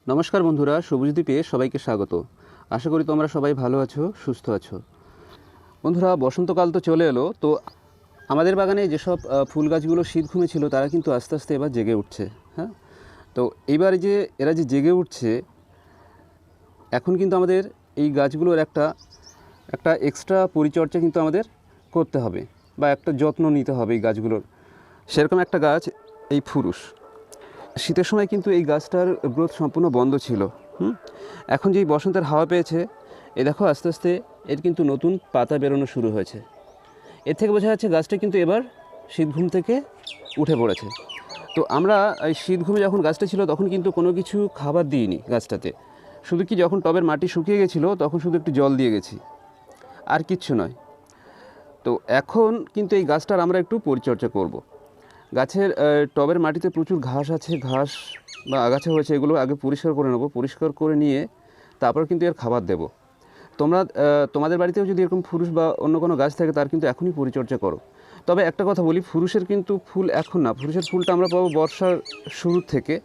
নমস্কার বন্ধুরা, সবুজ দ্বীপে সবাইকে স্বাগত। আশা করি তোমরা সবাই ভালো আছো, সুস্থ আছো। বন্ধুরা, বসন্তকাল তো চলে এলো, তো আমাদের বাগানে যেসব ফুল গাছগুলো শীত ঘুমে ছিল তারা কিন্তু আস্তে আস্তে এবার জেগে উঠছে। হ্যাঁ, তো এইবার যে এরা যে জেগে উঠছে, এখন কিন্তু আমাদের এই গাছগুলোর একটা এক্সট্রা পরিচর্যা কিন্তু আমাদের করতে হবে বা একটা যত্ন নিতে হবে এই গাছগুলোর। সেরকম একটা গাছ এই ফুরুষ। শীতের সময় কিন্তু এই গাছটার গ্রোথ সম্পূর্ণ বন্ধ ছিল। এখন যেই বসন্তের হাওয়া পেয়েছে, এ দেখো আস্তে আস্তে এর কিন্তু নতুন পাতা বেরোনো শুরু হয়েছে। এর থেকে বোঝা যাচ্ছে গাছটা কিন্তু এবার শীত ঘুম থেকে উঠে পড়েছে। তো আমরা এই শীত ঘুমে যখন গাছটা ছিল তখন কিন্তু কোনো কিছু খাবার দিইনি গাছটাতে, শুধু কি যখন টবের মাটি শুকিয়ে গেছিলো তখন শুধু একটু জল দিয়ে গেছি, আর কিচ্ছু নয়। তো এখন কিন্তু এই গাছটার আমরা একটু পরিচর্যা করব। গাছের টবের মাটিতে প্রচুর ঘাস আছে, ঘাস বা আগাছা হয়েছে, এগুলো আগে পরিষ্কার করে নেব। পরিষ্কার করে নিয়ে তারপর কিন্তু এর খাবার দেব। তোমাদের বাড়িতেও যদি এরকম ফুরুষ বা অন্য কোনো গাছ থাকে তার কিন্তু এখনই পরিচর্যা করো। তবে একটা কথা বলি, ফুরুষের কিন্তু ফুল এখন না, ফুরুষের ফুলটা আমরা পাবো বর্ষার শুরু থেকে।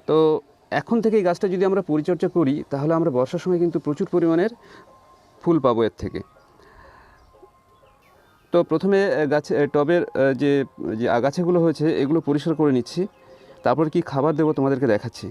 তো এখন থেকে এই গাছটা যদি আমরা পরিচর্যা করি তাহলে আমরা বর্ষার সময় কিন্তু প্রচুর পরিমাণের ফুল পাবো এর থেকে। তো প্রথমে গাছে টবের যে যে আগাছাগুলো হয়েছে এগুলো পরিষ্কার করে নিচ্ছি, তারপর কি খাবার দেবো তোমাদেরকে দেখাচ্ছি।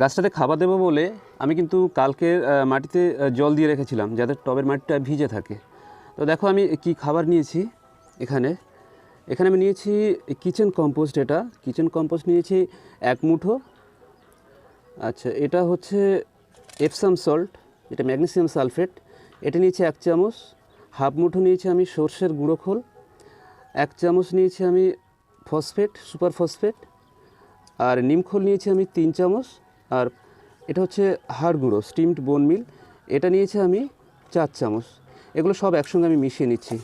গাছটাতে খাবার দেবো বলে আমি কিন্তু কালকে মাটিতে জল দিয়ে রেখেছিলাম যাতে টবের মাটিটা ভিজে থাকে। তো দেখো আমি কি খাবার নিয়েছি। এখানে এখানে আমি নিয়েছি কিচেন কম্পোস্ট। এটা কিচেন কম্পোস্ট নিয়েছি 1 মুঠো। আচ্ছা, এটা হচ্ছে এপসাম সল্ট, এটা ম্যাগনেসিয়াম সালফেট, এটা নিয়েছি 1 চামচ। হাফ মুঠো নিয়েছি আমি সর্ষের গুঁড়ো খোল। 1 চামচ নিয়েছি আমি ফসফেট, সুপার ফসফেট। আর নিমখোল নিয়েছি আমি 3 চামচ। আর এটা হচ্ছে হাড় গুঁড়ো, স্টিমড বোন মিল, এটা নিয়েছি আমি 4 চামচ। এগুলো সব একসঙ্গে আমি মিশিয়ে নিচ্ছি।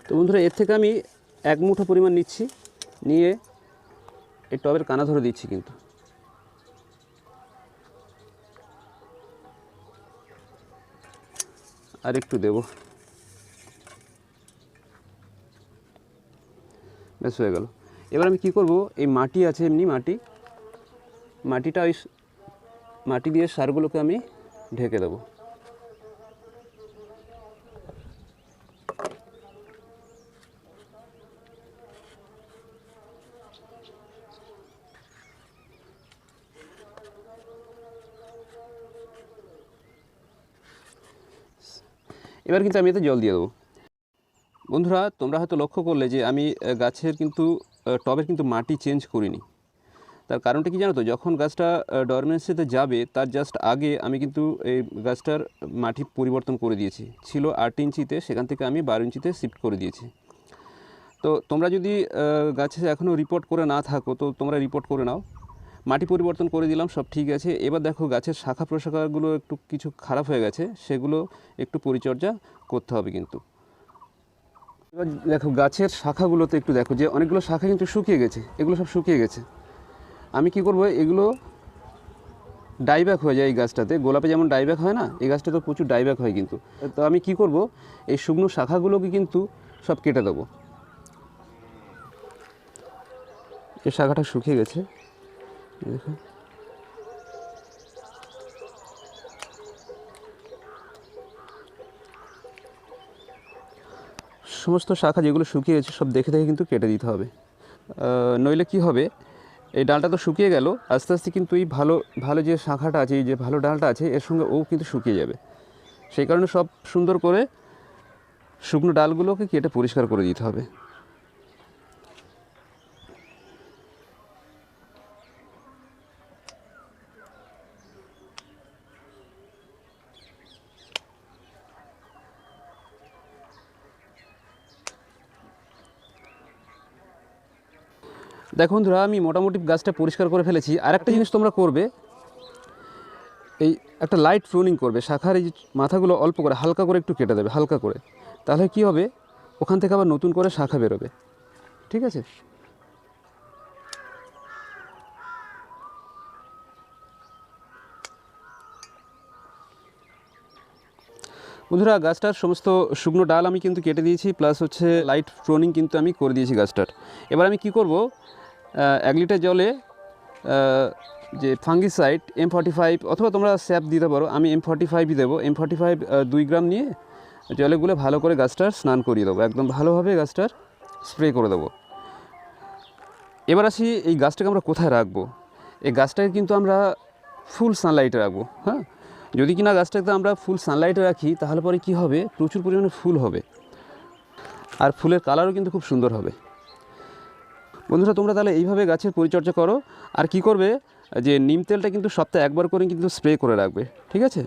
তো বন্ধুরা, এর থেকে আমি 1 মুঠো পরিমাণ নিচ্ছি, নিয়ে এই টবের কানা ধরে দিচ্ছি কিন্তু। আর একটু দেবো, ব্যাস হয়ে গেল। এবার আমি কি করব, এই মাটি আছে এমনি মাটিটা ওই মাটি দিয়ে সারগুলোকে আমি ঢেকে দেবো। এবার কিন্তু আমি এতে জল দিয়ে দেবো। বন্ধুরা, তোমরা হয়তো লক্ষ্য করলে যে আমি গাছের কিন্তু টবের কিন্তু মাটি চেঞ্জ করিনি। তার কারণটা কি জানো তো, যখন গাছটা ডরমেন্সিতে যাবে তার জাস্ট আগে আমি কিন্তু এই গাছটার মাটি পরিবর্তন করে দিয়েছি। ছিল 8 ইঞ্চিতে, সেখান থেকে আমি 12 ইঞ্চিতে শিফট করে দিয়েছি। তো তোমরা যদি গাছে এখনও রিপোর্ট করে না থাকো তো তোমরা রিপোর্ট করে নাও। মাটি পরিবর্তন করে দিলাম, সব ঠিক আছে। এবার দেখো গাছের শাখা প্রশাখাগুলো একটু কিছু খারাপ হয়ে গেছে, সেগুলো একটু পরিচর্যা করতে হবে কিন্তু। এবার দেখো গাছের শাখাগুলোতে একটু দেখো যে অনেকগুলো শাখা কিন্তু শুকিয়ে গেছে, এগুলো সব শুকিয়ে গেছে। আমি কি করব, এগুলো ডাইব্যাক হয়ে যায় এই গাছটাতে। গোলাপে যেমন ডাইব্যাক হয় না, এই গাছটাতে প্রচুর ডাইব্যাক হয় কিন্তু। তো আমি কি করব, এই শুকনো শাখাগুলোকে কিন্তু সব কেটে দেবো। এই শাখাটা শুকিয়ে গেছে, দেখো। সমস্ত শাখা যেগুলো শুকিয়ে গেছে সব দেখে দেখে কিন্তু কেটে দিতে হবে, নইলে কি হবে, এই ডালটা তো শুকিয়ে গেল, আস্তে আস্তে কিন্তু এই ভালো ভালো যে শাখাটা আছে, এই যে ভালো ডালটা আছে, এর সঙ্গে ও কিন্তু শুকিয়ে যাবে। সেই কারণে সব সুন্দর করে শুকনো ডালগুলোকে কেটে পরিষ্কার করে দিতে হবে। দেখো বন্ধুরা, আমি মোটামুটি গাছটা পরিষ্কার করে ফেলেছি। আর একটা জিনিস তোমরা করবে, এই একটা লাইট প্রুনিং করবে, শাখার এই যে মাথাগুলো অল্প করে হালকা করে একটু কেটে দেবে, হালকা করে। তাহলে কি হবে, ওখান থেকে আবার নতুন করে শাখা বেরোবে। ঠিক আছে? বন্ধুরা, গাছটার সমস্ত শুকনো ডাল আমি কিন্তু কেটে দিয়েছি, প্লাস হচ্ছে লাইট প্রুনিং কিন্তু আমি করে দিয়েছি গাছটার। এবার আমি কি করব, 1 লিটার জলে যে ফাঙ্গিসাইড M45 অথবা তোমরা স্যাপ দিতে পারো, আমি M45ই দেবো। M45 2 গ্রাম নিয়ে জলে গুলে ভালো করে গাছটার স্নান করিয়ে দেবো, একদম ভালোভাবে গাছটার স্প্রে করে দেবো। এবার আসি, এই গাছটাকে আমরা কোথায় রাখবো। এই গাছটাকে কিন্তু আমরা ফুল সানলাইটে রাখবো। হ্যাঁ, যদি কিনা গাছটাকে আমরা ফুল সানলাইটে রাখি, তাহলে পরে কি হবে, প্রচুর পরিমাণে ফুল হবে, আর ফুলের কালারও কিন্তু খুব সুন্দর হবে। বন্ধুরা, তোমরা তাহলে এইভাবে গাছের পরিচর্যা করো। আর কি করবে, যে নিম তেলটা কিন্তু সপ্তাহে একবার করে কিন্তু স্প্রে করে রাখবে। ঠিক আছে?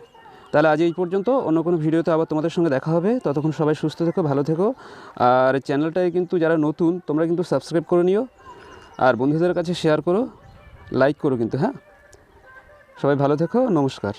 তাহলে আজ এই পর্যন্ত, অন্য কোনো ভিডিওতে আবার তোমাদের সঙ্গে দেখা হবে। ততক্ষণ সবাই সুস্থ থেকো, ভালো থেকো। আর চ্যানেলটায় কিন্তু যারা নতুন, তোমরা কিন্তু সাবস্ক্রাইব করে নিও, আর বন্ধুদের কাছে শেয়ার করো, লাইক করো কিন্তু। হ্যাঁ, সবাই ভালো থেকো, নমস্কার।